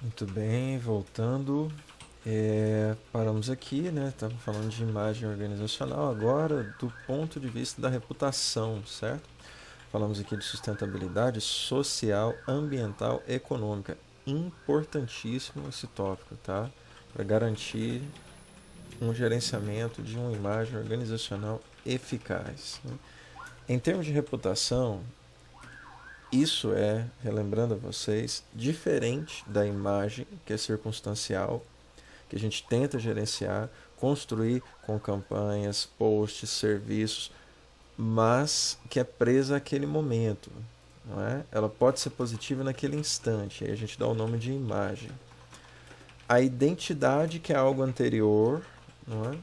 Muito bem, voltando. Paramos aqui, né? Estamos falando de imagem organizacional agora do ponto de vista da reputação, certo? Falamos aqui de sustentabilidade social, ambiental, econômica. Importantíssimo esse tópico, tá? Para garantir um gerenciamento de uma imagem organizacional eficaz, né? Em termos de reputação, isso é, relembrando a vocês, diferente da imagem que é circunstancial, que a gente tenta gerenciar, construir com campanhas, posts, serviços, mas que é presa àquele momento. Não é? Ela pode ser positiva naquele instante, aí a gente dá o nome de imagem. A identidade, que é algo anterior, não é?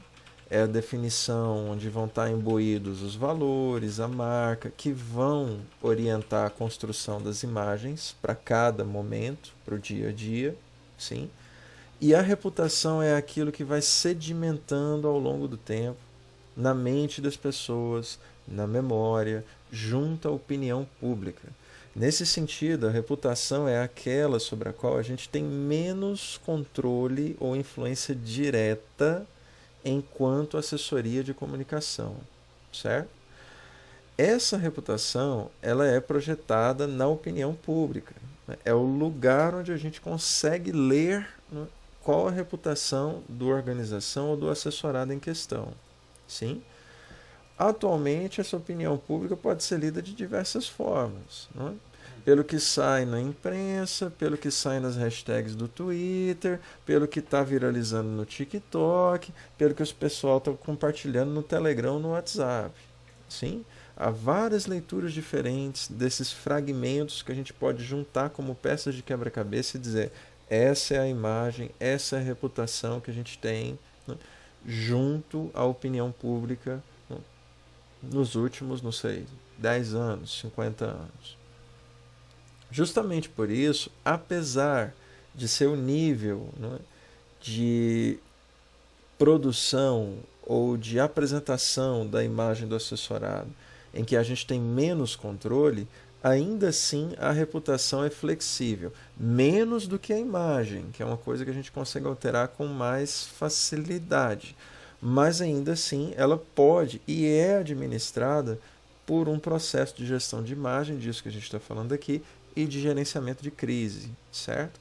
É a definição onde vão estar imbuídos os valores, a marca, que vão orientar a construção das imagens para cada momento, para o dia a dia, sim. E a reputação é aquilo que vai sedimentando ao longo do tempo, na mente das pessoas, na memória, junto à opinião pública. Nesse sentido, a reputação é aquela sobre a qual a gente tem menos controle ou influência direta enquanto assessoria de comunicação, certo? Essa reputação, ela é projetada na opinião pública. É o lugar onde a gente consegue ler, né, qual a reputação da organização ou do assessorado em questão. Sim? Atualmente, essa opinião pública pode ser lida de diversas formas, né? Pelo que sai na imprensa, pelo que sai nas hashtags do Twitter, pelo que está viralizando no TikTok, pelo que o pessoal está compartilhando no Telegram, no WhatsApp. Sim? Há várias leituras diferentes desses fragmentos que a gente pode juntar como peças de quebra-cabeça e dizer: essa é a imagem, essa é a reputação que a gente tem, né, junto à opinião pública, né, nos últimos, não sei, 10 anos, 50 anos. Justamente por isso, apesar de ser o nível, né, de produção ou de apresentação da imagem do assessorado em que a gente tem menos controle, ainda assim a reputação é flexível. Menos do que a imagem, que é uma coisa que a gente consegue alterar com mais facilidade. Mas ainda assim ela pode e é administrada por um processo de gestão de imagem, disso que a gente está falando aqui, e de gerenciamento de crise, certo?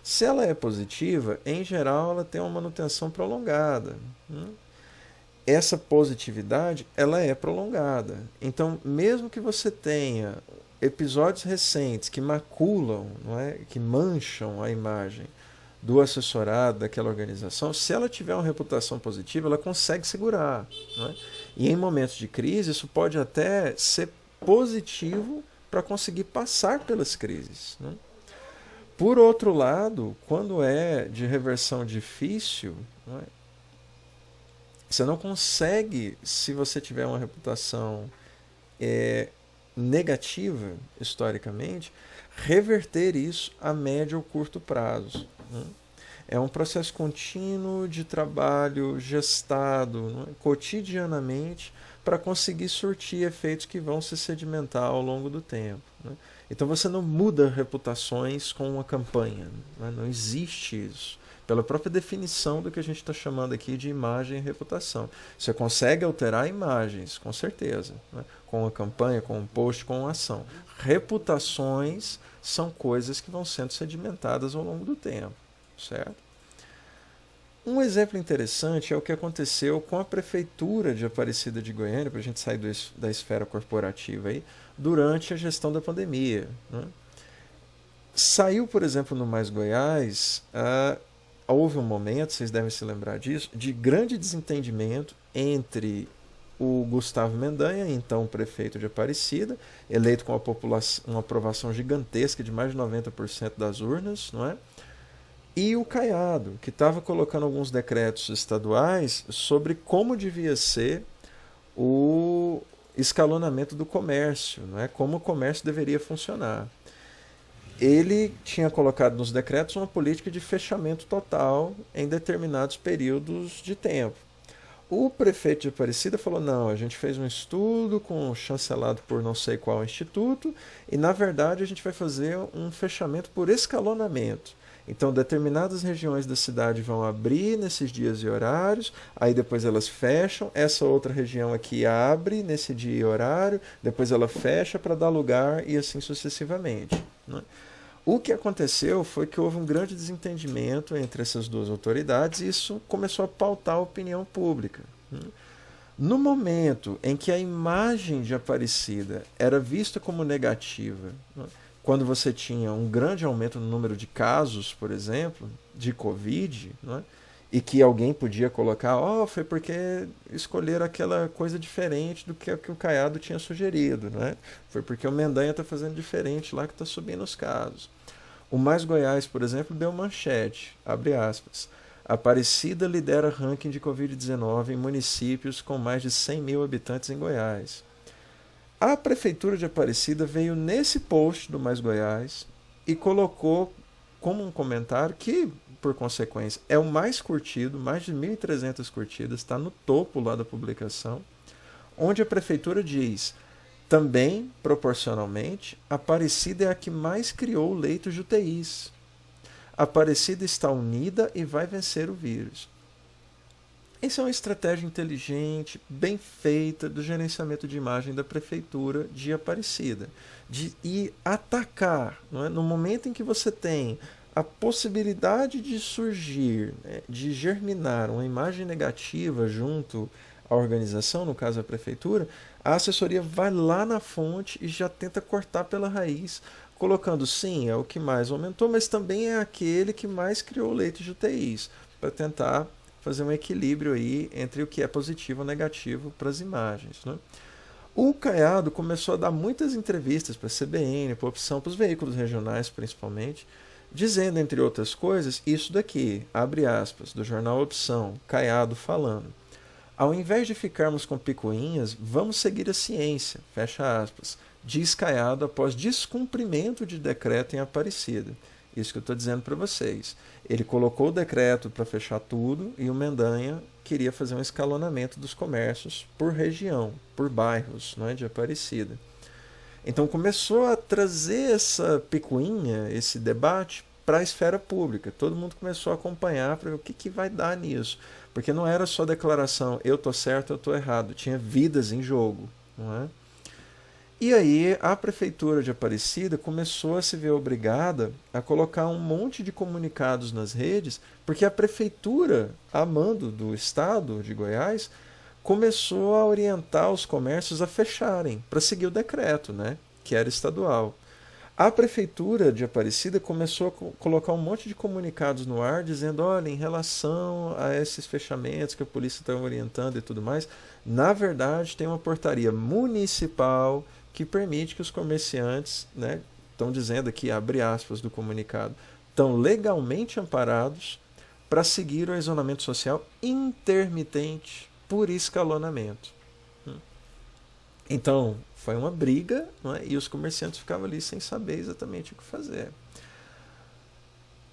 Se ela é positiva, em geral ela tem uma manutenção prolongada, né? Essa positividade ela é prolongada. Então, mesmo que você tenha episódios recentes que maculam, não é? Que mancham a imagem do assessorado, daquela organização, se ela tiver uma reputação positiva, ela consegue segurar. Não é? E em momentos de crise, isso pode até ser positivo para conseguir passar pelas crises. Né? Por outro lado, quando é de reversão difícil, não é? Você não consegue, se você tiver uma reputação é, negativa, historicamente, reverter isso a médio ou curto prazo. Né? É um processo contínuo de trabalho gestado, né, cotidianamente, para conseguir surtir efeitos que vão se sedimentar ao longo do tempo. Né? Então você não muda reputações com uma campanha. Né? Não existe isso. Pela própria definição do que a gente está chamando aqui de imagem e reputação. Você consegue alterar imagens, com certeza, né? Com uma campanha, com um post, com uma ação. Reputações são coisas que vão sendo sedimentadas ao longo do tempo, certo? Um exemplo interessante é o que aconteceu com a prefeitura de Aparecida de Goiânia, para a gente sair da esfera corporativa aí, durante a gestão da pandemia. Né? Saiu, por exemplo, no Mais Goiás, houve um momento, vocês devem se lembrar disso, de grande desentendimento entre o Gustavo Mendanha, então prefeito de Aparecida, eleito com uma aprovação gigantesca de mais de 90% das urnas, não é? E o Caiado, que estava colocando alguns decretos estaduais sobre como devia ser o escalonamento do comércio, não é? Como o comércio deveria funcionar. Ele tinha colocado nos decretos uma política de fechamento total em determinados períodos de tempo. O prefeito de Aparecida falou: não, a gente fez um estudo chancelado por não sei qual instituto e, na verdade, a gente vai fazer um fechamento por escalonamento. Então, determinadas regiões da cidade vão abrir nesses dias e horários, aí depois elas fecham, essa outra região aqui abre nesse dia e horário, depois ela fecha para dar lugar e assim sucessivamente, né? O que aconteceu foi que houve um grande desentendimento entre essas duas autoridades e isso começou a pautar a opinião pública, né? No momento em que a imagem de Aparecida era vista como negativa, né, quando você tinha um grande aumento no número de casos, por exemplo, de Covid, né, e que alguém podia colocar, foi porque escolheram aquela coisa diferente do que o Caiado tinha sugerido, né? Foi porque o Mendanha está fazendo diferente lá que está subindo os casos. O Mais Goiás, por exemplo, deu manchete, abre aspas. Aparecida lidera ranking de Covid-19 em municípios com mais de 100 mil habitantes em Goiás. A Prefeitura de Aparecida veio nesse post do Mais Goiás e colocou como um comentário que, por consequência, é o mais curtido, mais de 1.300 curtidas, está no topo lá da publicação, onde a Prefeitura diz: também, proporcionalmente, Aparecida é a que mais criou leitos de UTIs. Aparecida está unida e vai vencer o vírus. Essa é uma estratégia inteligente, bem feita do gerenciamento de imagem da Prefeitura de Aparecida. De ir atacar, não é? No momento em que você tem a possibilidade de surgir, né, de germinar uma imagem negativa junto à organização, no caso a Prefeitura, a assessoria vai lá na fonte e já tenta cortar pela raiz, colocando, sim, é o que mais aumentou, mas também é aquele que mais criou leitos de UTIs, para tentar fazer um equilíbrio aí entre o que é positivo ou negativo para as imagens, né? O Caiado começou a dar muitas entrevistas para a CBN, para a Opção, para os veículos regionais principalmente, dizendo, entre outras coisas, isso daqui, abre aspas, do jornal Opção, Caiado falando: ao invés de ficarmos com picuinhas, vamos seguir a ciência, fecha aspas, diz Caiado após descumprimento de decreto em Aparecida. Isso que eu estou dizendo para vocês. Ele colocou o decreto para fechar tudo e o Mendanha queria fazer um escalonamento dos comércios por região, por bairros, não é, de Aparecida. Então começou a trazer essa picuinha, esse debate, para a esfera pública. Todo mundo começou a acompanhar para ver o que vai dar nisso. Porque não era só declaração, eu estou certo, eu estou errado. Tinha vidas em jogo, não é? E aí a Prefeitura de Aparecida começou a se ver obrigada a colocar um monte de comunicados nas redes, porque a Prefeitura, a mando do Estado de Goiás, começou a orientar os comércios a fecharem, para seguir o decreto, né, que era estadual. A Prefeitura de Aparecida começou a colocar um monte de comunicados no ar, dizendo, olha, em relação a esses fechamentos que a polícia está orientando e tudo mais, na verdade tem uma portaria municipal que permite que os comerciantes, né, estão dizendo aqui, abre aspas do comunicado, estão legalmente amparados para seguir o isolamento social intermitente por escalonamento. Então, foi uma briga, não é? E os comerciantes ficavam ali sem saber exatamente o que fazer.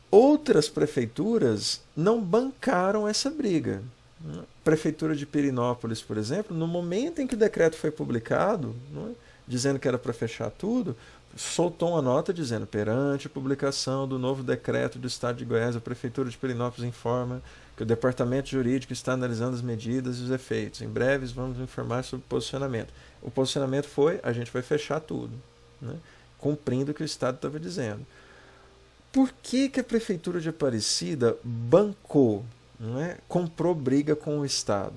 Outras prefeituras não bancaram essa briga. Prefeitura de Pirenópolis, por exemplo, no momento em que o decreto foi publicado, não é, dizendo que era para fechar tudo, soltou uma nota dizendo: perante a publicação do novo decreto do Estado de Goiás, a Prefeitura de Pirenópolis informa que o Departamento Jurídico está analisando as medidas e os efeitos. Em breve vamos informar sobre o posicionamento. O posicionamento foi: a gente vai fechar tudo, né? Cumprindo o que o Estado estava dizendo. Por que a Prefeitura de Aparecida bancou, não é? Comprou briga com o Estado?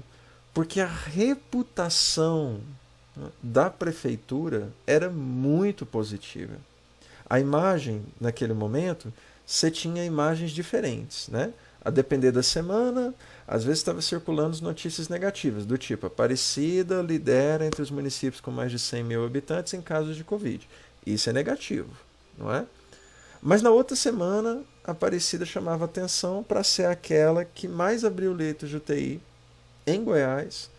Porque a reputação da Prefeitura era muito positiva. A imagem, naquele momento, você tinha imagens diferentes, né? A depender da semana, às vezes estava circulando notícias negativas, do tipo: Aparecida lidera entre os municípios com mais de 100 mil habitantes em casos de Covid. Isso é negativo, não é? Mas na outra semana, Aparecida chamava atenção para ser aquela que mais abriu leitos de UTI em Goiás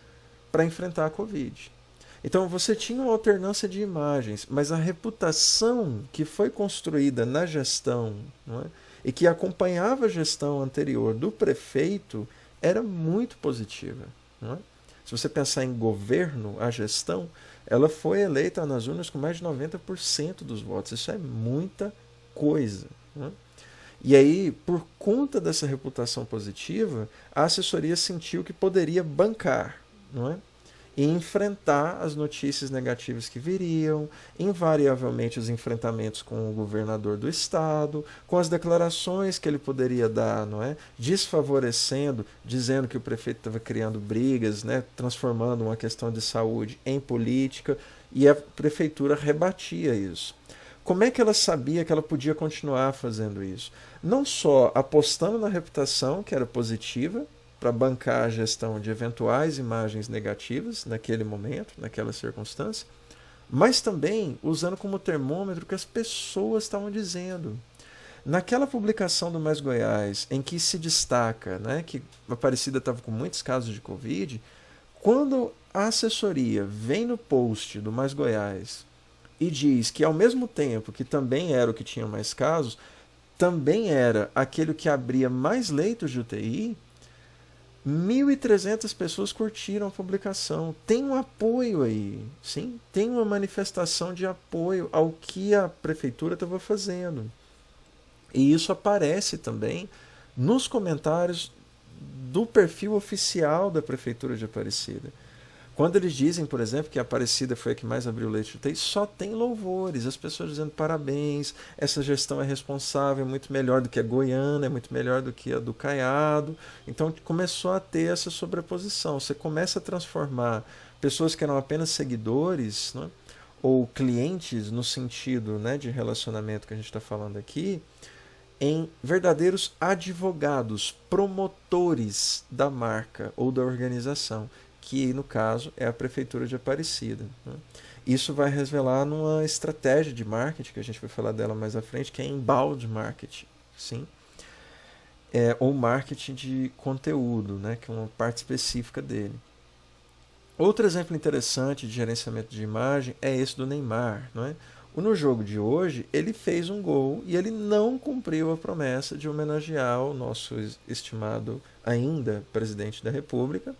para enfrentar a Covid. Então você tinha uma alternância de imagens, mas a reputação que foi construída na gestão, não é, e que acompanhava a gestão anterior do prefeito era muito positiva, não é? Se você pensar em governo, a gestão, ela foi eleita nas urnas com mais de 90% dos votos. Isso é muita coisa, não é? E aí, por conta dessa reputação positiva, a assessoria sentiu que poderia bancar, não é? E enfrentar as notícias negativas que viriam, invariavelmente os enfrentamentos com o governador do estado, com as declarações que ele poderia dar, não é? Desfavorecendo, dizendo que o prefeito estava criando brigas, né? Transformando uma questão de saúde em política, e a prefeitura rebatia isso. Como é que ela sabia que ela podia continuar fazendo isso? Não só apostando na reputação, que era positiva, para bancar a gestão de eventuais imagens negativas naquele momento, naquela circunstância, mas também usando como termômetro o que as pessoas estavam dizendo. Naquela publicação do Mais Goiás, em que se destaca, né, que a Aparecida estava com muitos casos de Covid, quando a assessoria vem no post do Mais Goiás e diz que, ao mesmo tempo que também era o que tinha mais casos, também era aquele que abria mais leitos de UTI, 1.300 pessoas curtiram a publicação. Tem um apoio aí, sim? Tem uma manifestação de apoio ao que a prefeitura estava fazendo. E isso aparece também nos comentários do perfil oficial da Prefeitura de Aparecida. Quando eles dizem, por exemplo, que a Aparecida foi a que mais abriu leite de UTI, só tem louvores, as pessoas dizendo parabéns, essa gestão é responsável, é muito melhor do que a Goiânia, é muito melhor do que a do Caiado. Então começou a ter essa sobreposição. Você começa a transformar pessoas que eram apenas seguidores, né, ou clientes no sentido, né, de relacionamento que a gente está falando aqui, em verdadeiros advogados, promotores da marca ou da organização, que no caso é a Prefeitura de Aparecida. Isso vai revelar numa estratégia de marketing, que a gente vai falar dela mais à frente, que é inbound marketing, sim? Ou marketing de conteúdo, né? Que é uma parte específica dele. Outro exemplo interessante de gerenciamento de imagem é esse do Neymar. Não é? No jogo de hoje, ele fez um gol e ele não cumpriu a promessa de homenagear o nosso estimado ainda presidente da República,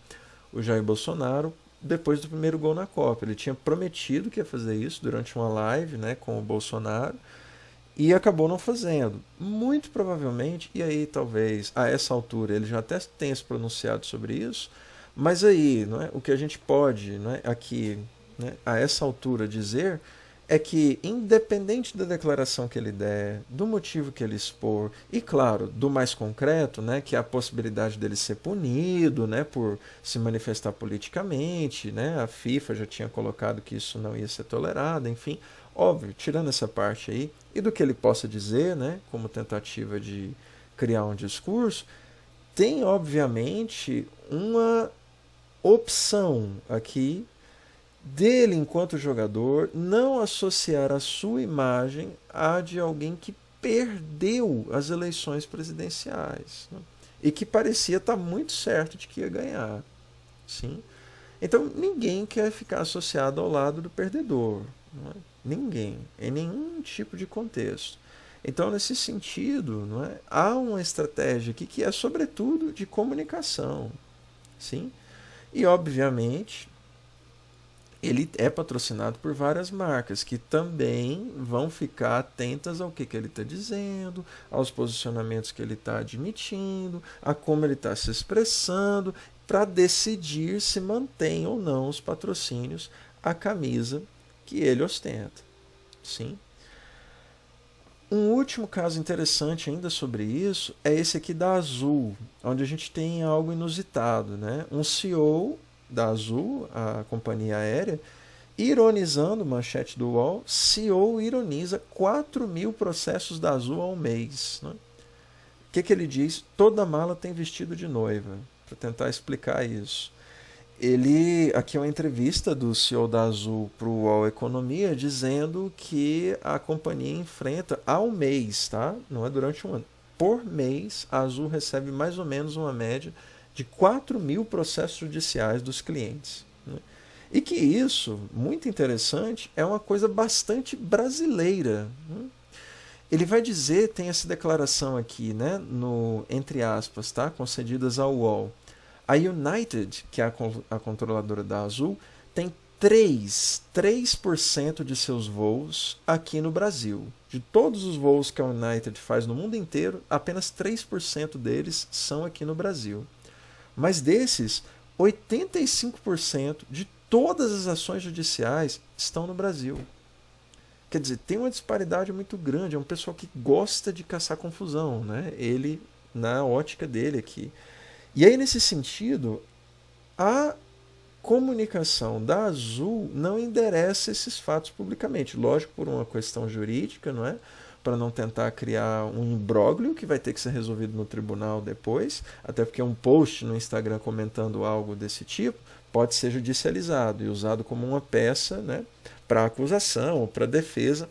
o Jair Bolsonaro, depois do primeiro gol na Copa. Ele tinha prometido que ia fazer isso durante uma live, né, com o Bolsonaro, e acabou não fazendo. Muito provavelmente, e aí talvez a essa altura ele já até tenha se pronunciado sobre isso, mas aí, não é, o que a gente pode, não é, aqui, né, a essa altura dizer é que, independente da declaração que ele der, do motivo que ele expor, e claro, do mais concreto, né, que é a possibilidade dele ser punido, né, por se manifestar politicamente, né, a FIFA já tinha colocado que isso não ia ser tolerado, enfim, óbvio, tirando essa parte aí, e do que ele possa dizer, né, como tentativa de criar um discurso, tem obviamente uma opção aqui dele, enquanto jogador, não associar a sua imagem à de alguém que perdeu as eleições presidenciais, né? E que parecia estar muito certo de que ia ganhar. Sim? Então, ninguém quer ficar associado ao lado do perdedor. Não é? Ninguém, em nenhum tipo de contexto. Então, nesse sentido, não é? Há uma estratégia aqui que é, sobretudo, de comunicação. Sim? E, obviamente, ele é patrocinado por várias marcas que também vão ficar atentas ao que ele está dizendo, aos posicionamentos que ele está admitindo, a como ele está se expressando, para decidir se mantém ou não os patrocínios à camisa que ele ostenta. Sim? Um último caso interessante ainda sobre isso é esse aqui da Azul, onde a gente tem algo inusitado, né? Um CEO da Azul, a companhia aérea, ironizando, manchete do UOL, CEO ironiza 4.000 processos da Azul ao mês. Né? O que ele diz? Toda mala tem vestido de noiva, para tentar explicar isso. Aqui é uma entrevista do CEO da Azul para o UOL Economia, dizendo que a companhia enfrenta ao mês, tá? Não é durante um ano, por mês, a Azul recebe mais ou menos uma média de 4.000 processos judiciais dos clientes. Né? E que isso, muito interessante, é uma coisa bastante brasileira. Né? Ele vai dizer, tem essa declaração aqui, né, no, entre aspas, tá, concedidas ao UOL. A United, que é a controladora da Azul, tem 3% de seus voos aqui no Brasil. De todos os voos que a United faz no mundo inteiro, apenas 3% deles são aqui no Brasil. Mas desses, 85% de todas as ações judiciais estão no Brasil. Quer dizer, tem uma disparidade muito grande. É um pessoal que gosta de caçar confusão, né? Ele, na ótica dele aqui. E aí, nesse sentido, a comunicação da Azul não endereça esses fatos publicamente. Lógico, por uma questão jurídica, não é? Para não tentar criar um imbróglio que vai ter que ser resolvido no tribunal depois, até porque um post no Instagram comentando algo desse tipo pode ser judicializado e usado como uma peça, né, para acusação ou para defesa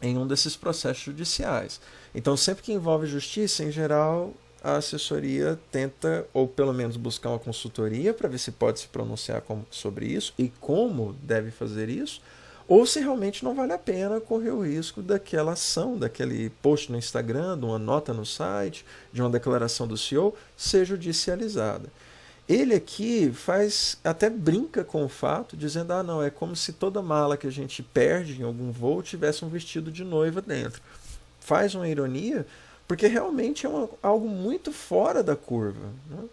em um desses processos judiciais. Então, sempre que envolve justiça, em geral, a assessoria tenta, ou pelo menos buscar uma consultoria para ver se pode se pronunciar sobre isso e como deve fazer isso, ou se realmente não vale a pena correr o risco daquela ação, daquele post no Instagram, de uma nota no site, de uma declaração do CEO, ser judicializada. Ele aqui até brinca com o fato, dizendo, não, é como se toda mala que a gente perde em algum voo tivesse um vestido de noiva dentro. Faz uma ironia, porque realmente é algo muito fora da curva, né?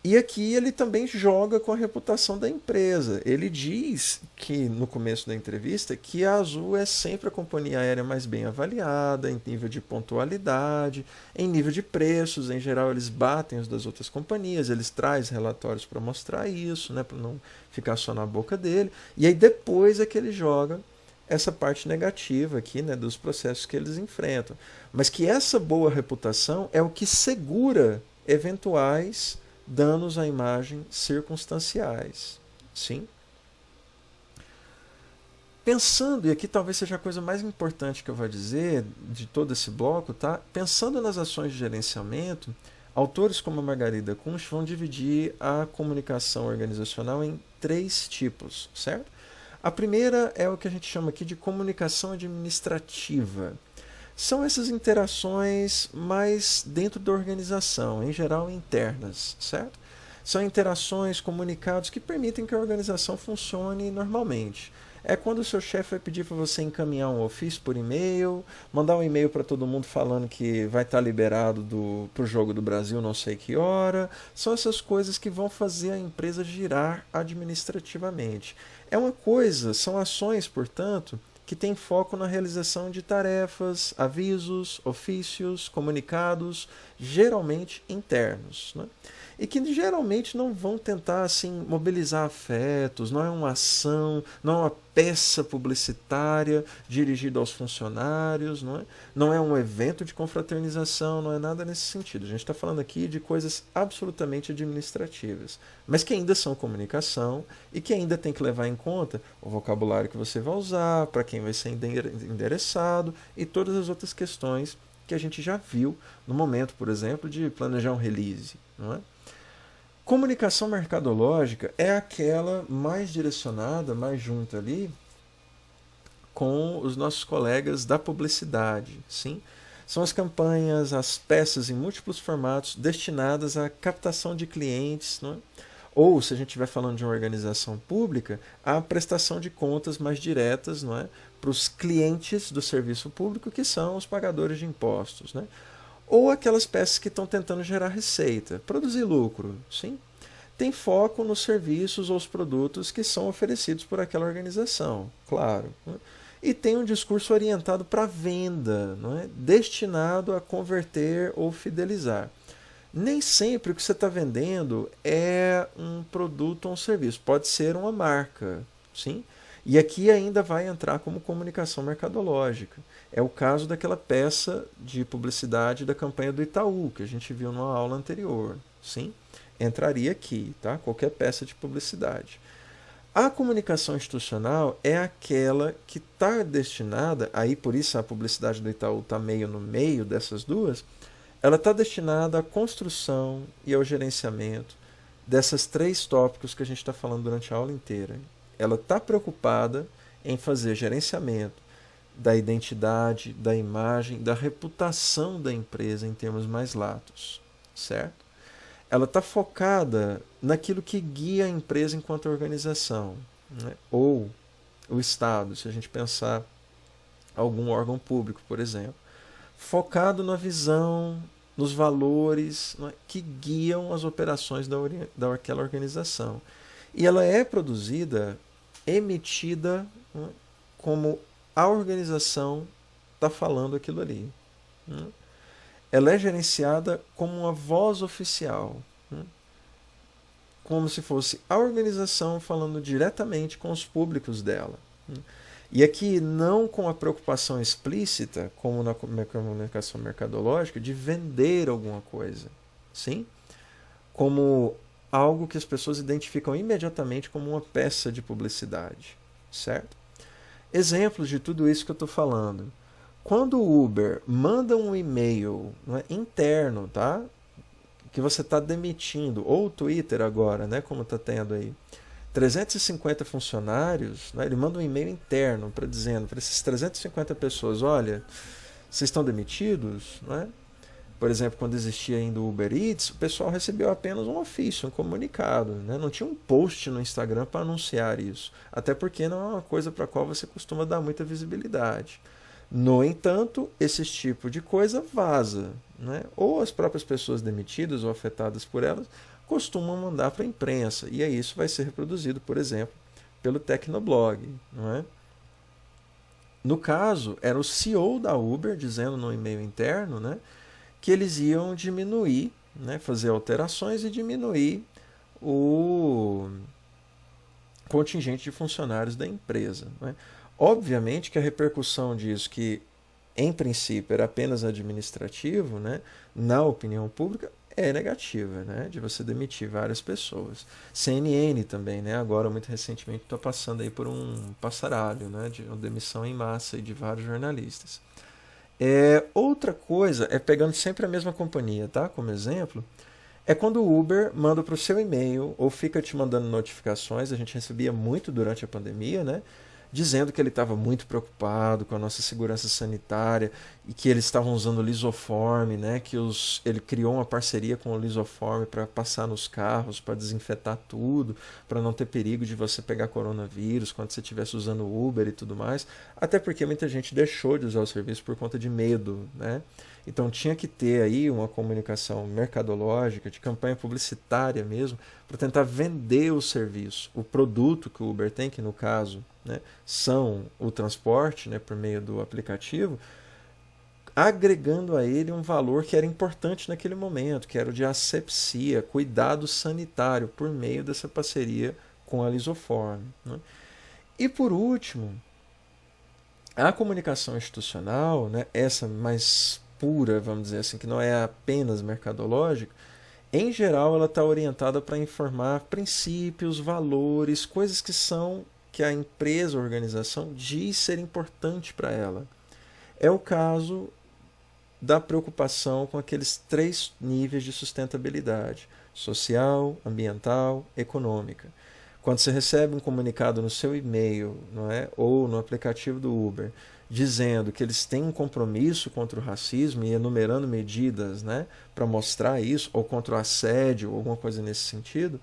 E aqui ele também joga com a reputação da empresa. Ele diz que, no começo da entrevista, que a Azul é sempre a companhia aérea mais bem avaliada, em nível de pontualidade, em nível de preços. Em geral, eles batem os das outras companhias, eles trazem relatórios para mostrar isso, né, para não ficar só na boca dele. E aí depois é que ele joga essa parte negativa aqui, né, dos processos que eles enfrentam. Mas que essa boa reputação é o que segura eventuais danos à imagem circunstanciais. Sim? Pensando, e aqui talvez seja a coisa mais importante que eu vou dizer de todo esse bloco, tá? Pensando nas ações de gerenciamento, autores como a Margarida Kunsch vão dividir a comunicação organizacional em 3 tipos, certo? A primeira é o que a gente chama aqui de comunicação administrativa. São essas interações mais dentro da organização, em geral internas, certo? São interações, comunicados que permitem que a organização funcione normalmente. É quando o seu chefe vai pedir para você encaminhar um ofício por e-mail, mandar um e-mail para todo mundo falando que vai estar liberado para o Jogo do Brasil não sei que hora. São essas coisas que vão fazer a empresa girar administrativamente. São ações, portanto, que tem foco na realização de tarefas, avisos, ofícios, comunicados, geralmente internos, né? E que geralmente não vão tentar assim, mobilizar afetos, não é uma ação, não é uma peça publicitária dirigida aos funcionários, não é um evento de confraternização, não é nada nesse sentido. A gente está falando aqui de coisas absolutamente administrativas, mas que ainda são comunicação e que ainda tem que levar em conta o vocabulário que você vai usar, para quem vai ser endereçado e todas as outras questões que a gente já viu no momento, por exemplo, de planejar um release, não é? Comunicação mercadológica é aquela mais direcionada, mais junto ali com os nossos colegas da publicidade, sim? São as campanhas, as peças em múltiplos formatos destinadas à captação de clientes, não é? Ou, se a gente estiver falando de uma organização pública, a prestação de contas mais diretas, não é, para os clientes do serviço público, que são os pagadores de impostos, né? Ou aquelas peças que estão tentando gerar receita, produzir lucro, sim? Tem foco nos serviços ou os produtos que são oferecidos por aquela organização, claro, né? E tem um discurso orientado para a venda, não é? Destinado a converter ou fidelizar. Nem sempre o que você está vendendo é um produto ou um serviço, pode ser uma marca, sim? E aqui ainda vai entrar como comunicação mercadológica. É o caso daquela peça de publicidade da campanha do Itaú, que a gente viu numa aula anterior. Sim? Entraria aqui, tá? Qualquer peça de publicidade. A comunicação institucional é aquela que está destinada, aí por isso a publicidade do Itaú está meio no meio dessas duas, ela está destinada à construção e ao gerenciamento dessas 3 tópicos que a gente está falando durante a aula inteira. Ela está preocupada em fazer gerenciamento da identidade, da imagem, da reputação da empresa em termos mais latos, certo? Ela está focada naquilo que guia a empresa enquanto organização, né? Ou o Estado, se a gente pensar algum órgão público, por exemplo, focado na visão, nos valores, né, que guiam as operações daquela organização. E ela é produzida, emitida, né, como a organização está falando aquilo ali. Né? Ela é gerenciada como uma voz oficial, né? Como se fosse a organização falando diretamente com os públicos dela. Né? E aqui não com a preocupação explícita, como na comunicação mercadológica, de vender alguma coisa. Sim? Como algo que as pessoas identificam imediatamente como uma peça de publicidade. Certo? Exemplos de tudo isso que eu estou falando. Quando o Uber manda um e-mail, não é, interno, tá? Que você está demitindo, ou o Twitter agora, né, como está tendo aí, 350 funcionários, né, ele manda um e-mail interno dizendo para essas 350 pessoas, olha, vocês estão demitidos, né? Por exemplo, quando existia ainda o Uber Eats, o pessoal recebeu apenas um ofício, um comunicado, né? Não tinha um post no Instagram para anunciar isso, até porque não é uma coisa para a qual você costuma dar muita visibilidade. No entanto, esse tipo de coisa vaza, né? Ou as próprias pessoas demitidas ou afetadas por elas costumam mandar para a imprensa, e aí isso vai ser reproduzido, por exemplo, pelo Tecnoblog. Não é? No caso, era o CEO da Uber dizendo no e-mail interno, né, que eles iam diminuir, né, fazer alterações e diminuir o contingente de funcionários da empresa. Né? Obviamente que a repercussão disso, que em princípio era apenas administrativo, né, na opinião pública, é negativa, né, de você demitir várias pessoas. CNN também, né, agora muito recentemente está passando aí por um passaralho, né, de uma demissão em massa de vários jornalistas. Outra coisa é pegando sempre a mesma companhia, tá, como exemplo, é quando o Uber manda para o seu e-mail ou fica te mandando notificações, a gente recebia muito durante a pandemia, né? Dizendo que ele estava muito preocupado com a nossa segurança sanitária e que eles estavam usando o lisoforme, né? Que ele criou uma parceria com o lisoforme para passar nos carros, para desinfetar tudo, para não ter perigo de você pegar coronavírus quando você estivesse usando o Uber e tudo mais. Até porque muita gente deixou de usar o serviço por conta de medo, né? Então tinha que ter aí uma comunicação mercadológica, de campanha publicitária mesmo, para tentar vender o serviço, o produto que o Uber tem, que no caso, né, são o transporte, né, por meio do aplicativo, agregando a ele um valor que era importante naquele momento, que era o de asepsia, cuidado sanitário, por meio dessa parceria com a Lisoform. Né? E por último, a comunicação institucional, né, essa mais pura, vamos dizer assim, que não é apenas mercadológica, em geral ela está orientada para informar princípios, valores, coisas que a empresa, a organização diz ser importante para ela. É o caso da preocupação com aqueles 3 níveis de sustentabilidade: social, ambiental, econômica. Quando você recebe um comunicado no seu e-mail, não é, ou no aplicativo do Uber, dizendo que eles têm um compromisso contra o racismo e enumerando medidas, né, para mostrar isso, ou contra o assédio, ou alguma coisa nesse sentido,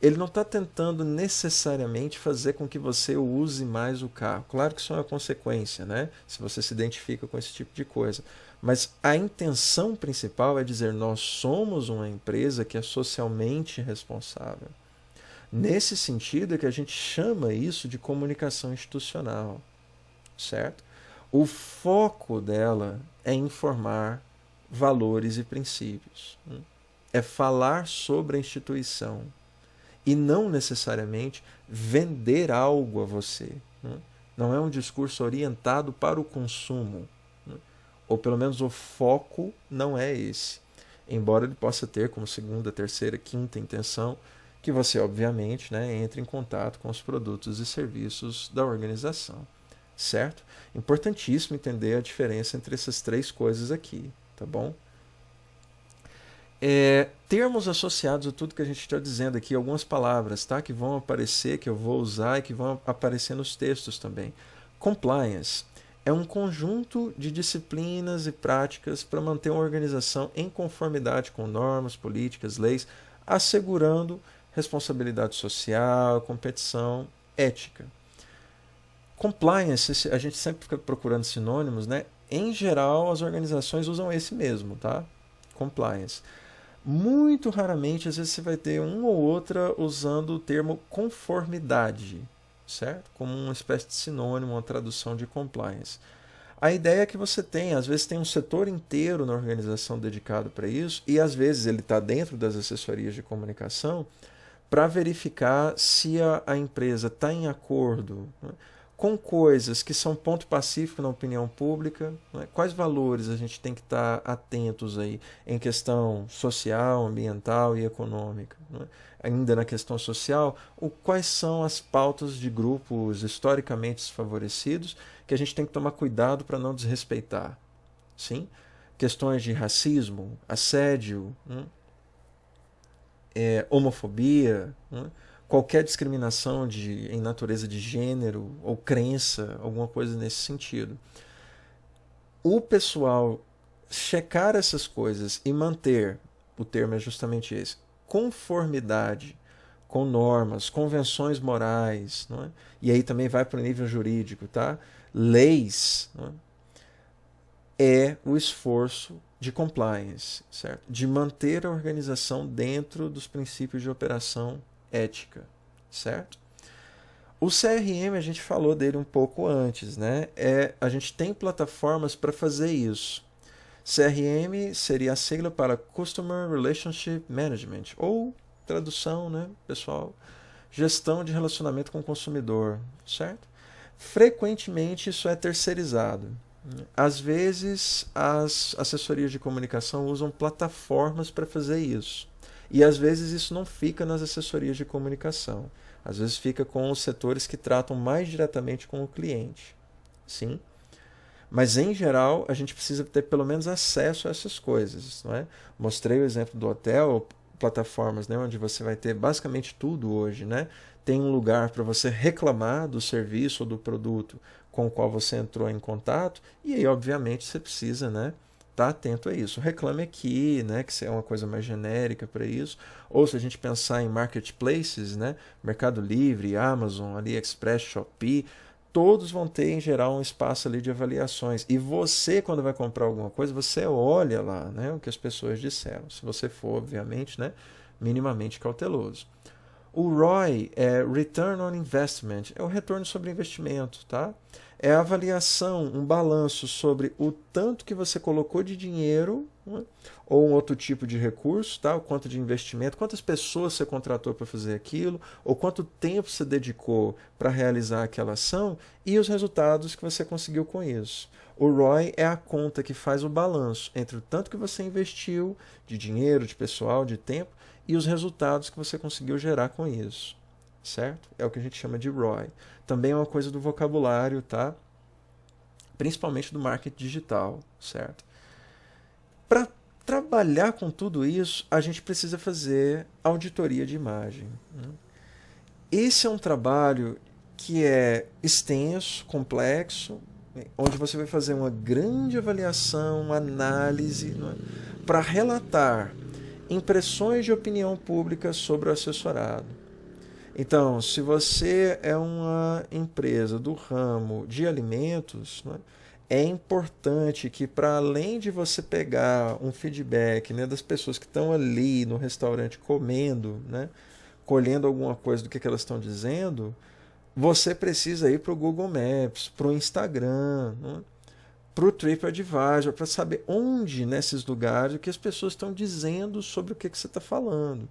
ele não está tentando necessariamente fazer com que você use mais o carro. Claro que isso é uma consequência, né, se você se identifica com esse tipo de coisa. Mas a intenção principal é dizer: nós somos uma empresa que é socialmente responsável. Nesse sentido é que a gente chama isso de comunicação institucional, certo? O foco dela é informar valores e princípios. É falar sobre a instituição e não necessariamente vender algo a você. Não é um discurso orientado para o consumo. Ou pelo menos o foco não é esse. Embora ele possa ter como segunda, terceira, quinta intenção que você, obviamente, né, entre em contato com os produtos e serviços da organização. Certo? Importantíssimo entender a diferença entre essas 3 coisas aqui, tá bom? Termos associados a tudo que a gente está dizendo aqui, algumas palavras, tá, que vão aparecer, que eu vou usar e que vão aparecer nos textos também. Compliance é um conjunto de disciplinas e práticas para manter uma organização em conformidade com normas, políticas, leis, assegurando responsabilidade social, competição ética. Compliance, a gente sempre fica procurando sinônimos, né? Em geral, as organizações usam esse mesmo, tá? Compliance. Muito raramente, às vezes, você vai ter uma ou outra usando o termo conformidade, certo? Como uma espécie de sinônimo, uma tradução de compliance. A ideia é que você tem, às vezes tem um setor inteiro na organização dedicado para isso, e às vezes ele está dentro das assessorias de comunicação para verificar se a empresa está em acordo, né, com coisas que são ponto pacífico na opinião pública, né, quais valores a gente tem que estar atentos aí em questão social, ambiental e econômica. Né? Ainda na questão social, quais são as pautas de grupos historicamente desfavorecidos que a gente tem que tomar cuidado para não desrespeitar. Sim? Questões de racismo, assédio, homofobia, qualquer discriminação em natureza de gênero ou crença, alguma coisa nesse sentido. O pessoal checar essas coisas e manter, o termo é justamente esse, conformidade com normas, convenções morais, não é? E aí também vai para o nível jurídico, tá? Leis, não é o esforço de compliance, certo? De manter a organização dentro dos princípios de operação ética, certo? O CRM, a gente falou dele um pouco antes, né? A gente tem plataformas para fazer isso. CRM seria a sigla para Customer Relationship Management, ou tradução, né, pessoal? Gestão de relacionamento com o consumidor, certo? Frequentemente isso é terceirizado. Às vezes as assessorias de comunicação usam plataformas para fazer isso. E às vezes isso não fica nas assessorias de comunicação. Às vezes fica com os setores que tratam mais diretamente com o cliente. Sim? Mas em geral a gente precisa ter pelo menos acesso a essas coisas. Não é? Mostrei o exemplo do hotel, plataformas, né, onde você vai ter basicamente tudo hoje. Né? Tem um lugar para você reclamar do serviço ou do produto com o qual você entrou em contato, e aí obviamente você precisa, né, estar atento a isso. Reclame Aqui, né, que é uma coisa mais genérica para isso. Ou se a gente pensar em marketplaces, né, Mercado Livre, Amazon, AliExpress, Shopee, todos vão ter em geral um espaço ali de avaliações. E você, quando vai comprar alguma coisa, você olha lá, né, o que as pessoas disseram. Se você for, obviamente, né, minimamente cauteloso. O ROI é Return on Investment, é o retorno sobre investimento, tá? É a avaliação, um balanço sobre o tanto que você colocou de dinheiro, né, ou um outro tipo de recurso, tá? O quanto de investimento, quantas pessoas você contratou para fazer aquilo, ou quanto tempo você dedicou para realizar aquela ação e os resultados que você conseguiu com isso. O ROI é a conta que faz o balanço entre o tanto que você investiu de dinheiro, de pessoal, de tempo, e os resultados que você conseguiu gerar com isso, certo? É o que a gente chama de ROI. Também é uma coisa do vocabulário, tá? Principalmente do marketing digital, certo? Para trabalhar com tudo isso, a gente precisa fazer auditoria de imagem. Esse é um trabalho que é extenso, complexo, onde você vai fazer uma grande avaliação, uma análise, para relatar impressões de opinião pública sobre o assessorado. Então, se você é uma empresa do ramo de alimentos, é importante que, para além de você pegar um feedback, né, das pessoas que estão ali no restaurante comendo, né, colhendo alguma coisa do que elas estão dizendo, você precisa ir para o Google Maps, para o Instagram, né, para o TripAdvisor, para saber onde nesses lugares o que as pessoas estão dizendo sobre o que você está falando.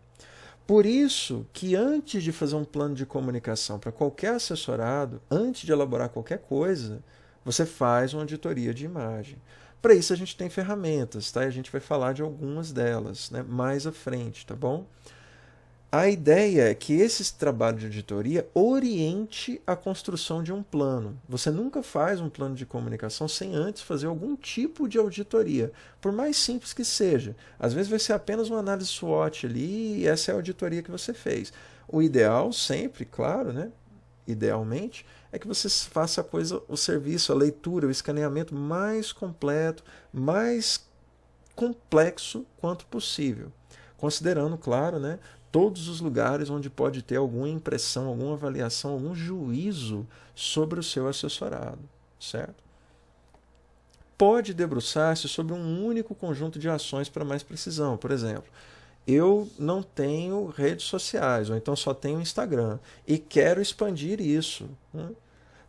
Por isso que antes de fazer um plano de comunicação para qualquer assessorado, antes de elaborar qualquer coisa, você faz uma auditoria de imagem. Para isso a gente tem ferramentas, tá? E a gente vai falar de algumas delas, né, mais à frente, tá bom? A ideia é que esse trabalho de auditoria oriente a construção de um plano. Você nunca faz um plano de comunicação sem antes fazer algum tipo de auditoria, por mais simples que seja. Às vezes vai ser apenas uma análise SWOT ali e essa é a auditoria que você fez. O ideal sempre, claro, né? Idealmente, é que você faça a coisa, o serviço, a leitura, o escaneamento mais completo, mais complexo quanto possível. considerando, claro, né, todos os lugares onde pode ter alguma impressão, alguma avaliação, algum juízo sobre o seu assessorado, certo? Pode debruçar-se sobre um único conjunto de ações para mais precisão. Por exemplo, eu não tenho redes sociais, ou então só tenho Instagram, e quero expandir isso.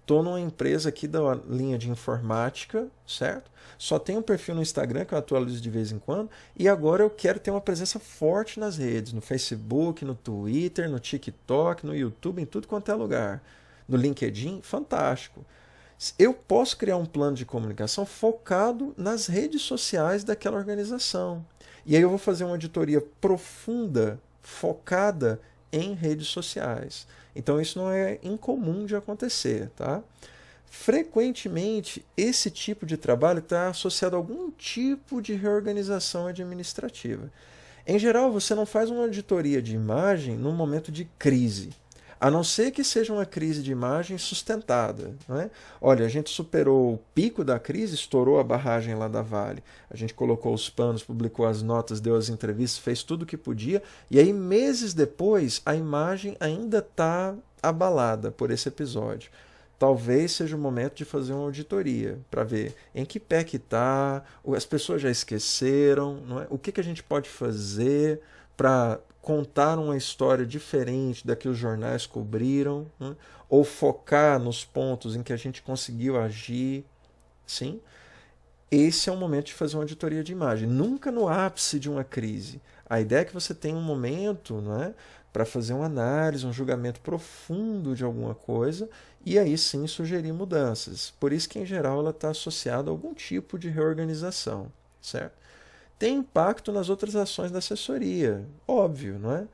Estou numa empresa aqui da linha de informática, certo? Só tenho um perfil no Instagram que eu atualizo de vez em quando, e agora eu quero ter uma presença forte nas redes, no Facebook, no Twitter, no TikTok, no YouTube, em tudo quanto é lugar. No LinkedIn, fantástico. Eu posso criar um plano de comunicação focado nas redes sociais daquela organização. E aí eu vou fazer uma auditoria profunda, focada em redes sociais. Então isso não é incomum de acontecer, tá? Frequentemente, esse tipo de trabalho está associado a algum tipo de reorganização administrativa. Em geral, você não faz uma auditoria de imagem num momento de crise. A não ser que seja uma crise de imagem sustentada. Não é? Olha, a gente superou o pico da crise, estourou a barragem lá da Vale. A gente colocou os panos, publicou as notas, deu as entrevistas, fez tudo o que podia. E aí, meses depois, a imagem ainda está abalada por esse episódio. Talvez seja o momento de fazer uma auditoria para ver em que pé que está, as pessoas já esqueceram, não é? O que a gente pode fazer para contar uma história diferente da que os jornais cobriram, né? Ou focar nos pontos em que a gente conseguiu agir. Sim? Esse é o momento de fazer uma auditoria de imagem. Nunca no ápice de uma crise. A ideia é que você tenha um momento, não é, para fazer uma análise, um julgamento profundo de alguma coisa e aí sim sugerir mudanças. Por isso que, em geral, ela está associada a algum tipo de reorganização, certo? Tem impacto nas outras ações da assessoria, óbvio, não é?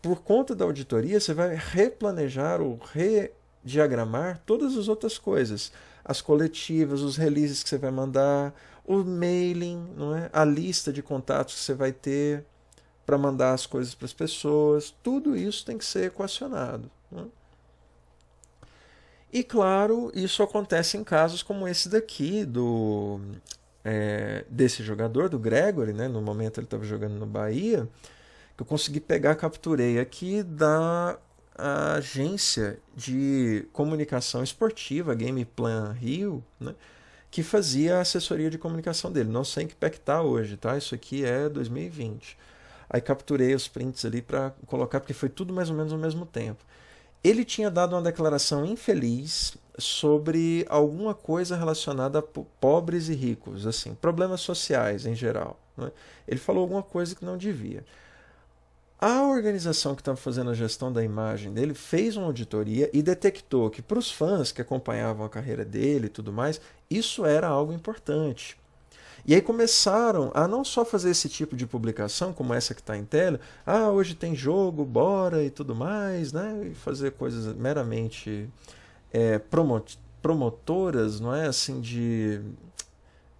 Por conta da auditoria, você vai replanejar ou rediagramar todas as outras coisas. As coletivas, os releases que você vai mandar, o mailing, não é? A lista de contatos que você vai ter para mandar as coisas para as pessoas. Tudo isso tem que ser equacionado. Não é? E claro, isso acontece em casos como esse daqui, desse jogador, do Gregory, né? No momento ele estava jogando no Bahia, que eu consegui pegar, capturei aqui da agência de comunicação esportiva, Game Plan Rio, né? Que fazia a assessoria de comunicação dele. Não sei em que pé que está hoje, tá? Isso aqui é 2020. Aí capturei os prints ali para colocar, porque foi tudo mais ou menos ao mesmo tempo. Ele tinha dado uma declaração infeliz sobre alguma coisa relacionada a pobres e ricos, assim, problemas sociais em geral. Né? Ele falou alguma coisa que não devia. A organização que estava fazendo a gestão da imagem dele fez uma auditoria e detectou que para os fãs que acompanhavam a carreira dele e tudo mais, isso era algo importante. E aí começaram a não só fazer esse tipo de publicação, como essa que está em tela, hoje tem jogo, bora e tudo mais, né? E fazer coisas meramente promotoras, não é? Assim, de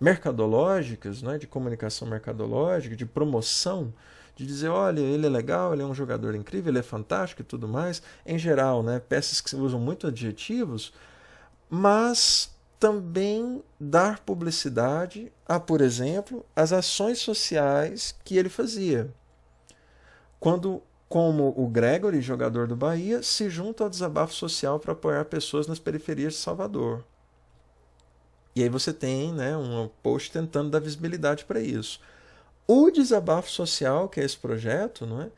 mercadológicas, não é? De comunicação mercadológica, de promoção, de dizer, olha, ele é legal, ele é um jogador incrível, ele é fantástico e tudo mais. Em geral, né? Peças que usam muito adjetivos, mas também dar publicidade a, por exemplo, as ações sociais que ele fazia. Quando, como o Gregory, jogador do Bahia, se junta ao desabafo social para apoiar pessoas nas periferias de Salvador. E aí você tem, né, um post tentando dar visibilidade para isso. O desabafo social, que é esse projeto, não é,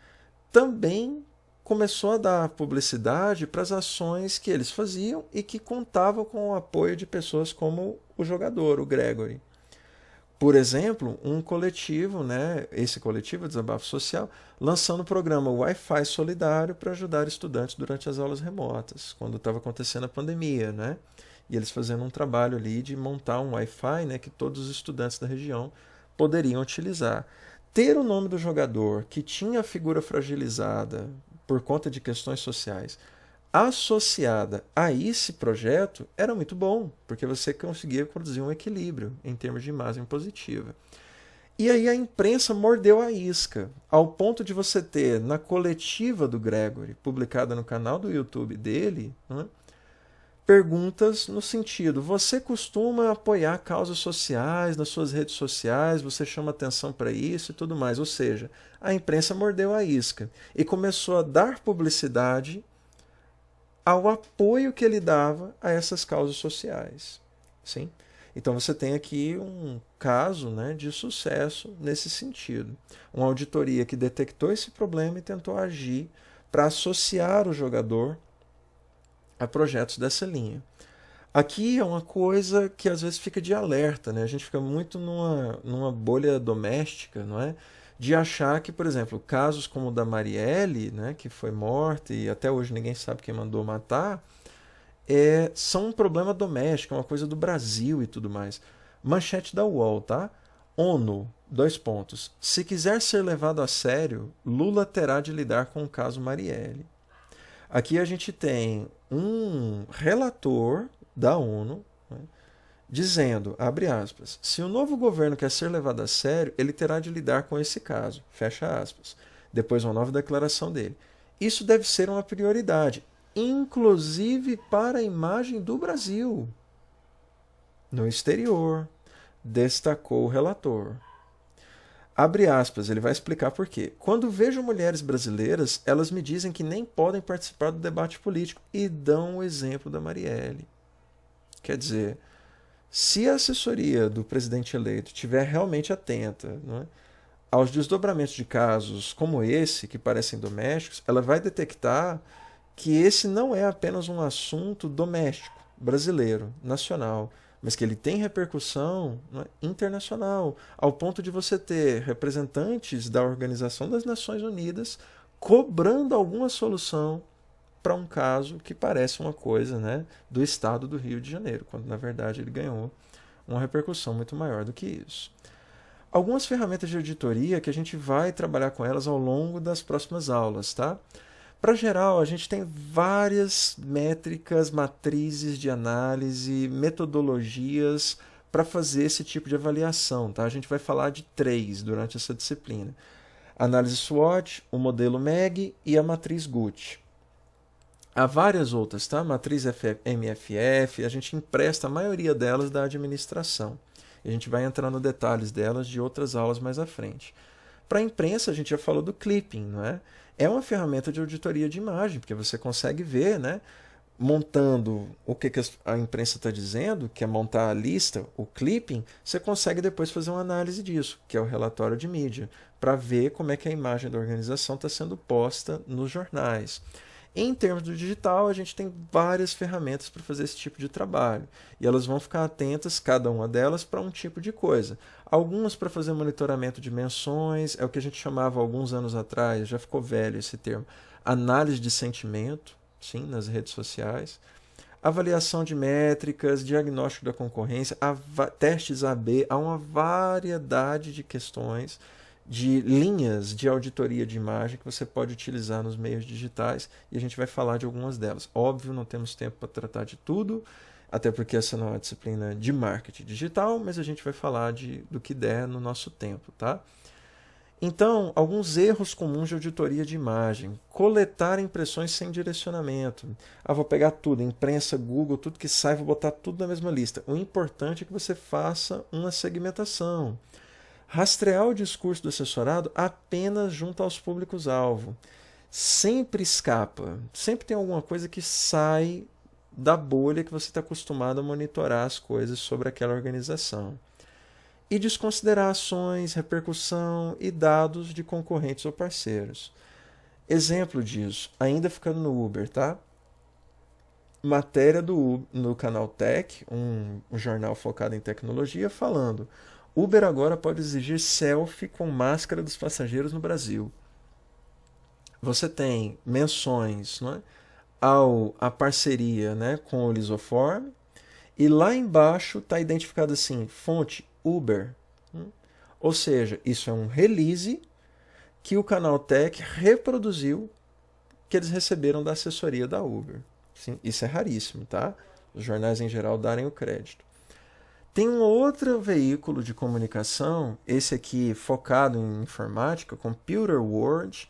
também começou a dar publicidade para as ações que eles faziam e que contavam com o apoio de pessoas como o jogador, o Gregory. Por exemplo, um coletivo, né, esse coletivo, Desabafo Social, lançando o programa Wi-Fi Solidário para ajudar estudantes durante as aulas remotas, quando estava acontecendo a pandemia, né? E eles fazendo um trabalho ali de montar um Wi-Fi, né, que todos os estudantes da região poderiam utilizar. Ter o nome do jogador que tinha a figura fragilizada por conta de questões sociais associada a esse projeto era muito bom, porque você conseguia produzir um equilíbrio em termos de imagem positiva. E aí a imprensa mordeu a isca, ao ponto de você ter na coletiva do Gregory, publicada no canal do YouTube dele, né, perguntas no sentido: você costuma apoiar causas sociais nas suas redes sociais, você chama atenção para isso e tudo mais. Ou seja, a imprensa mordeu a isca e começou a dar publicidade ao apoio que ele dava a essas causas sociais. Sim? Então você tem aqui um caso, né, de sucesso nesse sentido. Uma auditoria que detectou esse problema e tentou agir para associar o jogador a projetos dessa linha. Aqui é uma coisa que às vezes fica de alerta, né? A gente fica muito numa bolha doméstica, não é? De achar que, por exemplo, casos como o da Marielle, né, que foi morta e até hoje ninguém sabe quem mandou matar, são um problema doméstico, uma coisa do Brasil e tudo mais. Manchete da UOL, tá? ONU, : se quiser ser levado a sério, Lula terá de lidar com o caso Marielle. Aqui a gente tem um relator da ONU, né, dizendo, abre aspas, se o novo governo quer ser levado a sério, ele terá de lidar com esse caso, fecha aspas. Depois uma nova declaração dele. Isso deve ser uma prioridade, inclusive para a imagem do Brasil no exterior, destacou o relator. Abre aspas, ele vai explicar por quê. Quando vejo mulheres brasileiras, elas me dizem que nem podem participar do debate político e dão o exemplo da Marielle. Quer dizer, se a assessoria do presidente eleito estiver realmente atenta, não é, aos desdobramentos de casos como esse, que parecem domésticos, ela vai detectar que esse não é apenas um assunto doméstico, brasileiro, nacional, mas que ele tem repercussão, não é, internacional, ao ponto de você ter representantes da Organização das Nações Unidas cobrando alguma solução para um caso que parece uma coisa, né, do estado do Rio de Janeiro, quando na verdade ele ganhou uma repercussão muito maior do que isso. Algumas ferramentas de auditoria que a gente vai trabalhar com elas ao longo das próximas aulas, tá? Para geral, a gente tem várias métricas, matrizes de análise, metodologias para fazer esse tipo de avaliação, tá? A gente vai falar de 3 durante essa disciplina: análise SWOT, o modelo MEG e a matriz Gucci. Há várias outras, tá? Matriz MFF, a gente empresta a maioria delas da administração. E a gente vai entrar nos detalhes delas de outras aulas mais à frente. Para a imprensa, a gente já falou do clipping, não é? É uma ferramenta de auditoria de imagem, porque você consegue ver, né, montando o que a imprensa está dizendo, que é montar a lista, o clipping, você consegue depois fazer uma análise disso, que é o relatório de mídia, para ver como é que a imagem da organização está sendo posta nos jornais. Em termos do digital, a gente tem várias ferramentas para fazer esse tipo de trabalho. E elas vão ficar atentas, cada uma delas, para um tipo de coisa. Algumas para fazer monitoramento de menções, é o que a gente chamava alguns anos atrás, já ficou velho esse termo, análise de sentimento, sim, nas redes sociais. Avaliação de métricas, diagnóstico da concorrência, testes AB, há uma variedade de questões, de linhas de auditoria de imagem que você pode utilizar nos meios digitais, e a gente vai falar de algumas delas. Óbvio, não temos tempo para tratar de tudo, até porque essa não é uma disciplina de marketing digital, mas a gente vai falar do que der no nosso tempo, tá? Então, alguns erros comuns de auditoria de imagem: coletar impressões sem direcionamento. Vou pegar tudo, imprensa, Google, tudo que sai, vou botar tudo na mesma lista. O importante é que você faça uma segmentação. Rastrear o discurso do assessorado apenas junto aos públicos-alvo. Sempre escapa, sempre tem alguma coisa que sai da bolha que você está acostumado a monitorar as coisas sobre aquela organização. E desconsiderar ações, repercussão e dados de concorrentes ou parceiros. Exemplo disso, ainda ficando no Uber, tá? Matéria no canal Tech, um jornal focado em tecnologia, falando: Uber agora pode exigir selfie com máscara dos passageiros no Brasil. Você tem menções, não é, à parceria, né, com o Lisoform, e lá embaixo está identificado assim, fonte Uber. Ou seja, isso é um release que o canal Tech reproduziu, que eles receberam da assessoria da Uber. Sim, isso é raríssimo, tá? Os jornais em geral darem o crédito. Tem um outro veículo de comunicação, esse aqui focado em informática, Computer World,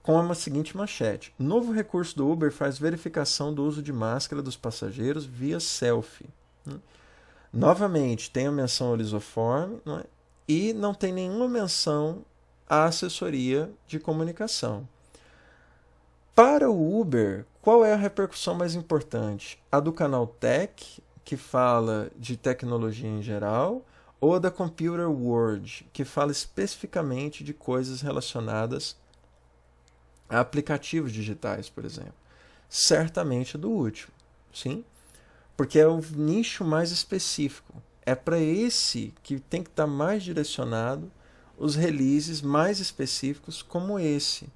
com a seguinte manchete: novo recurso do Uber faz verificação do uso de máscara dos passageiros via selfie. Novamente, tem a menção ao lisoforme, não é? E não tem nenhuma menção à assessoria de comunicação. Para o Uber, qual é a repercussão mais importante? A do canal Tech, que fala de tecnologia em geral, ou a da Computer World, que fala especificamente de coisas relacionadas a aplicativos digitais, por exemplo? Certamente a do último, sim? Porque é o nicho mais específico. É para esse que tem que estar mais direcionado os releases mais específicos como esse,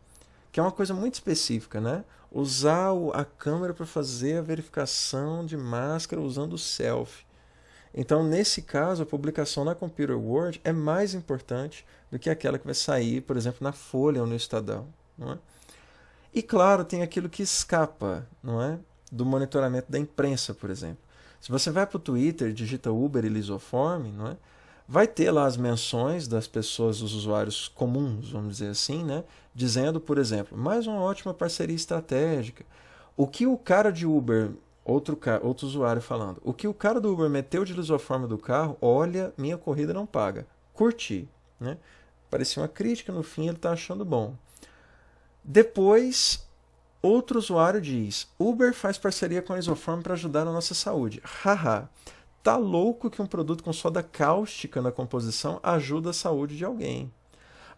que é uma coisa muito específica, né? Usar a câmera para fazer a verificação de máscara usando o selfie. Então, nesse caso, a publicação na Computer World é mais importante do que aquela que vai sair, por exemplo, na Folha ou no Estadão. Não é? E, claro, tem aquilo que escapa, não é? Do monitoramento da imprensa, por exemplo. Se você vai para o Twitter, digita Uber e Lisoform, não é? Vai ter lá as menções das pessoas, dos usuários comuns, vamos dizer assim, né? Dizendo, por exemplo, mais uma ótima parceria estratégica. O que o cara de Uber, outro usuário falando, o que o cara do Uber meteu de lisoforme do carro, olha, minha corrida não paga. Curti, né? Parecia uma crítica, no fim ele está achando bom. Depois, outro usuário diz, Uber faz parceria com a Lisoform para ajudar na nossa saúde. Haha. Tá louco que um produto com soda cáustica na composição ajuda a saúde de alguém.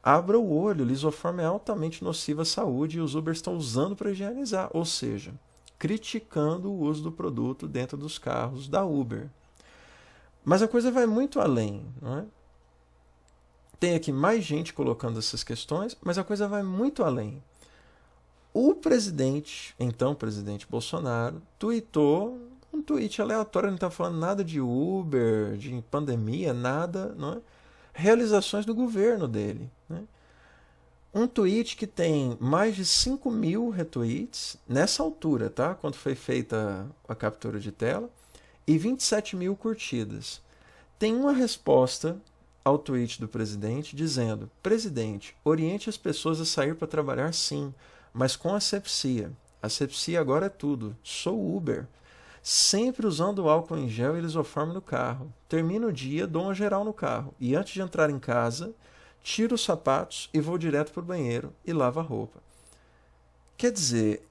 Abra o olho, lisoform é altamente nociva à saúde e os Ubers estão usando para higienizar, ou seja, criticando o uso do produto dentro dos carros da Uber. Mas a coisa vai muito além, não é? Tem aqui mais gente colocando essas questões, mas a coisa vai muito além. O presidente, então presidente Bolsonaro, tweetou um tweet aleatório, não está falando nada de Uber, de pandemia, nada, não é? Realizações do governo dele. Né? Um tweet que tem mais de 5.000 retweets, nessa altura, tá? Quando foi feita a captura de tela, e 27.000 curtidas. Tem uma resposta ao tweet do presidente dizendo: presidente, oriente as pessoas a sair para trabalhar sim, mas com asepsia. Asepsia agora é tudo. Sou Uber. Sempre usando álcool em gel e lisoforme no carro. Termino o dia, dou uma geral no carro. E antes de entrar em casa, tiro os sapatos e vou direto para o banheiro e lavo a roupa. Quer dizer,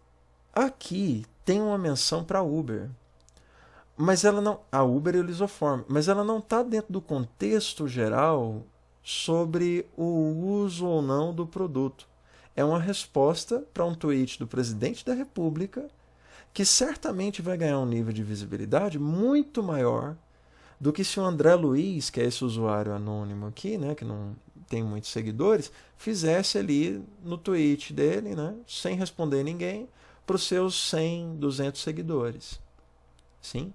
aqui tem uma menção para Uber. Mas ela não. A Uber e o lisoforme. Mas ela não está dentro do contexto geral sobre o uso ou não do produto. É uma resposta para um tweet do presidente da República que certamente vai ganhar um nível de visibilidade muito maior do que se o André Luiz, que é esse usuário anônimo aqui, né, que não tem muitos seguidores, fizesse ali no tweet dele, né, sem responder ninguém, para os seus 100, 200 seguidores. Sim?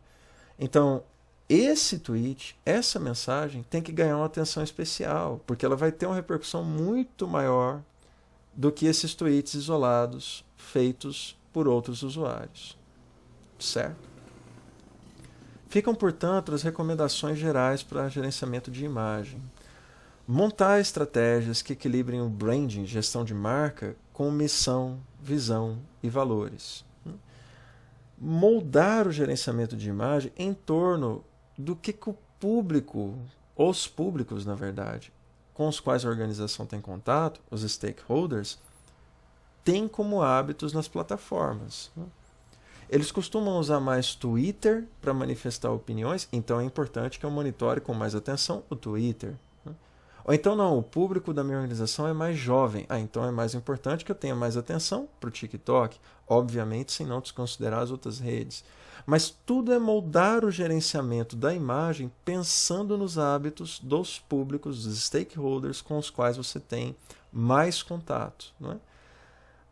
Então, esse tweet, essa mensagem, tem que ganhar uma atenção especial, porque ela vai ter uma repercussão muito maior do que esses tweets isolados feitos por outros usuários. Certo? Ficam, portanto, as recomendações gerais para gerenciamento de imagem. Montar estratégias que equilibrem o branding, gestão de marca, com missão, visão e valores. Moldar o gerenciamento de imagem em torno do que o público, os públicos, na verdade, com os quais a organização tem contato, os stakeholders, têm como hábitos nas plataformas. Eles costumam usar mais Twitter para manifestar opiniões, então é importante que eu monitore com mais atenção o Twitter. Ou então não, o público da minha organização é mais jovem, então é mais importante que eu tenha mais atenção para o TikTok, obviamente sem não desconsiderar as outras redes. Mas tudo é moldar o gerenciamento da imagem pensando nos hábitos dos públicos, dos stakeholders com os quais você tem mais contato. Não é?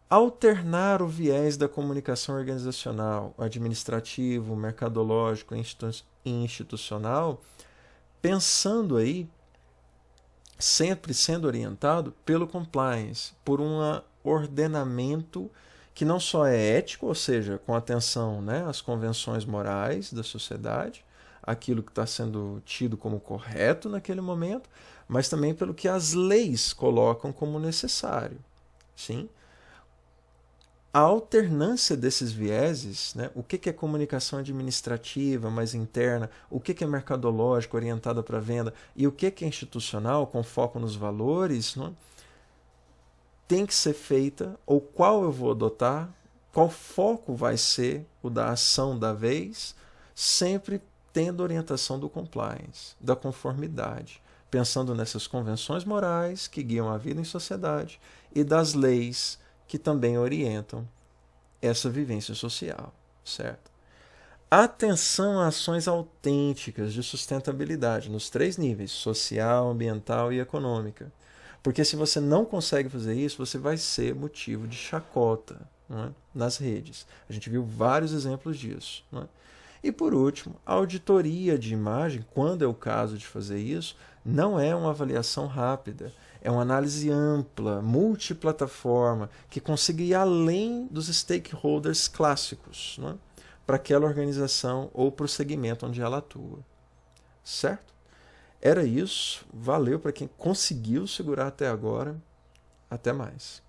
Alternar o viés da comunicação organizacional, administrativo, mercadológico e institucional, pensando aí, sempre sendo orientado pelo compliance, por um ordenamento que não só é ético, ou seja, com atenção, né, às convenções morais da sociedade, aquilo que está sendo tido como correto naquele momento, mas também pelo que as leis colocam como necessário. Sim? a alternância desses vieses, né? O que é comunicação administrativa, mais interna, o que é mercadológico, orientada para venda, e o que é institucional, com foco nos valores, né? Tem que ser feita, ou qual eu vou adotar, qual foco vai ser o da ação da vez, sempre tendo orientação do compliance, da conformidade, pensando nessas convenções morais que guiam a vida em sociedade e das leis que também orientam essa vivência social, certo? Atenção a ações autênticas de sustentabilidade nos 3 níveis, social, ambiental e econômica. Porque se você não consegue fazer isso, você vai ser motivo de chacota, não é? Nas redes. A gente viu vários exemplos disso. Não é? E por último, a auditoria de imagem, quando é o caso de fazer isso, não é uma avaliação rápida. É uma análise ampla, multiplataforma, que consiga ir além dos stakeholders clássicos, não é? Para aquela organização ou para o segmento onde ela atua. Certo? Era isso. Valeu para quem conseguiu segurar até agora. Até mais.